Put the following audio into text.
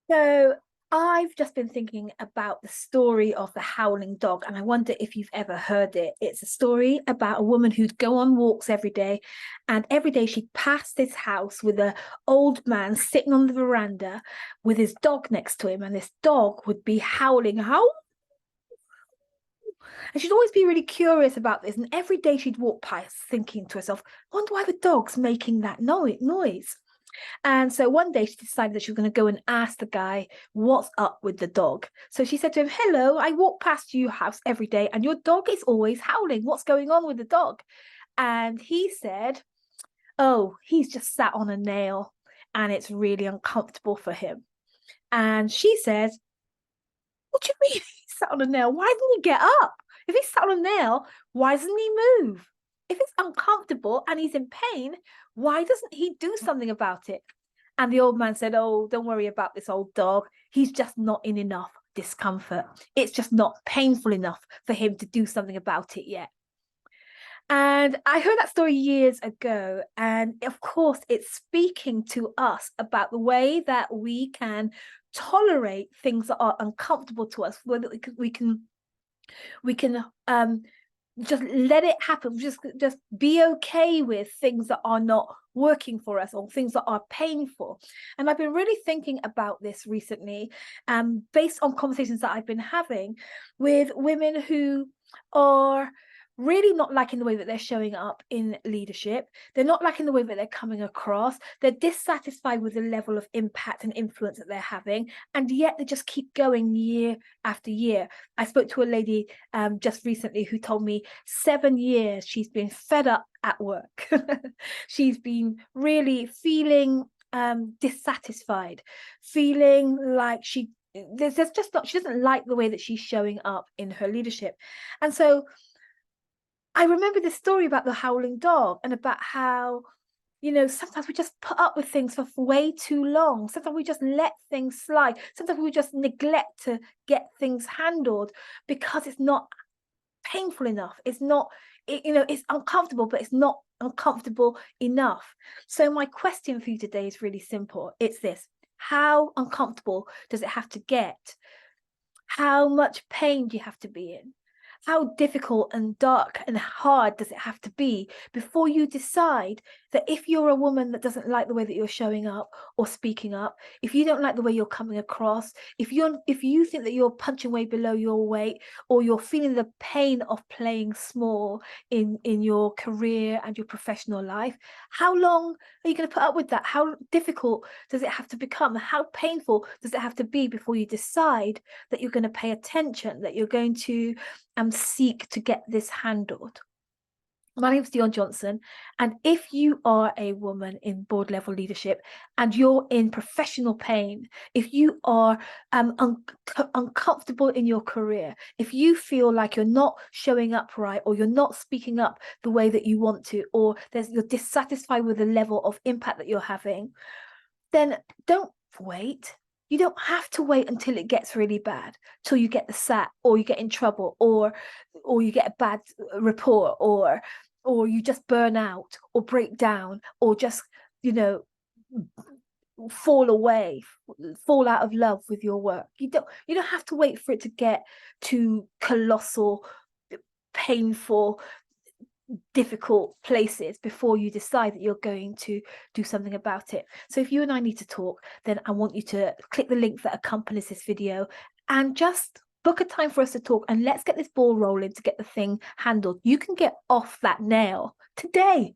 So I've just been thinking about the story of the Howling Dog, and I wonder if you've ever heard it. It's a story about a woman who'd go on walks every day, and every day she'd pass this house with an old man sitting on the veranda with his dog next to him, and this dog would be howling, howl. And she'd always be really curious about this. And every day she'd walk past thinking to herself, I wonder why the dog's making that noise. And so one day she decided that she was going to go and ask the guy what's up with the dog. So she said to him, hello, I walk past your house every day and your dog is always howling. What's going on with the dog? And he said, oh, he's just sat on a nail and it's really uncomfortable for him. And she says, what do you mean he sat on a nail? Why didn't he get up? If he sat on a nail, why doesn't he move? If it's uncomfortable and he's in pain, why doesn't he do something about it? And the old man said, oh, don't worry about this old dog. He's just not in enough discomfort. It's just not painful enough for him to do something about it yet. And I heard that story years ago. And of course, it's speaking to us about the way that we can tolerate things that are uncomfortable to us, whether we can just let it happen, just be okay with things that are not working for us or things that are painful. And I've been really thinking about this recently, based on conversations that I've been having with women who are really not liking the way that they're showing up in leadership. They're not liking the way that they're coming across. They're dissatisfied with the level of impact and influence that they're having, and yet they just keep going year after year. I spoke to a lady just recently who told me 7 years she's been fed up at work. She's been really feeling dissatisfied, feeling like there's just not, she doesn't like the way that she's showing up in her leadership. And so I remember this story about the howling dog and about how, sometimes we just put up with things for way too long. Sometimes we just let things slide. Sometimes we just neglect to get things handled because it's not painful enough. It's not, it's uncomfortable, but it's not uncomfortable enough. So my question for you today is really simple. It's this: how uncomfortable does it have to get? How much pain do you have to be in? How difficult and dark and hard does it have to be before you decide that if you're a woman that doesn't like the way that you're showing up or speaking up, if you don't like the way you're coming across, if you think that you're punching way below your weight, or you're feeling the pain of playing small in your career and your professional life, how long are you going to put up with that? How difficult does it have to become? How painful does it have to be before you decide that you're going to pay attention, that you're going to seek to get this handled? My name is Dion Johnson, and if you are a woman in board level leadership and you're in professional pain, if you are uncomfortable in your career, if you feel like you're not showing up right, or you're not speaking up the way that you want to, or you're dissatisfied with the level of impact that you're having, then don't wait. You don't have to wait until it gets really bad, till you get the sack, or you get in trouble, or you get a bad report, or you just burn out or break down, or just, fall away, fall out of love with your work. You don't have to wait for it to get to colossal, painful, difficult places before you decide that you're going to do something about it. So if you and I need to talk, then I want you to click the link that accompanies this video and just book a time for us to talk, and let's get this ball rolling to get the thing handled. You can get off that nail today.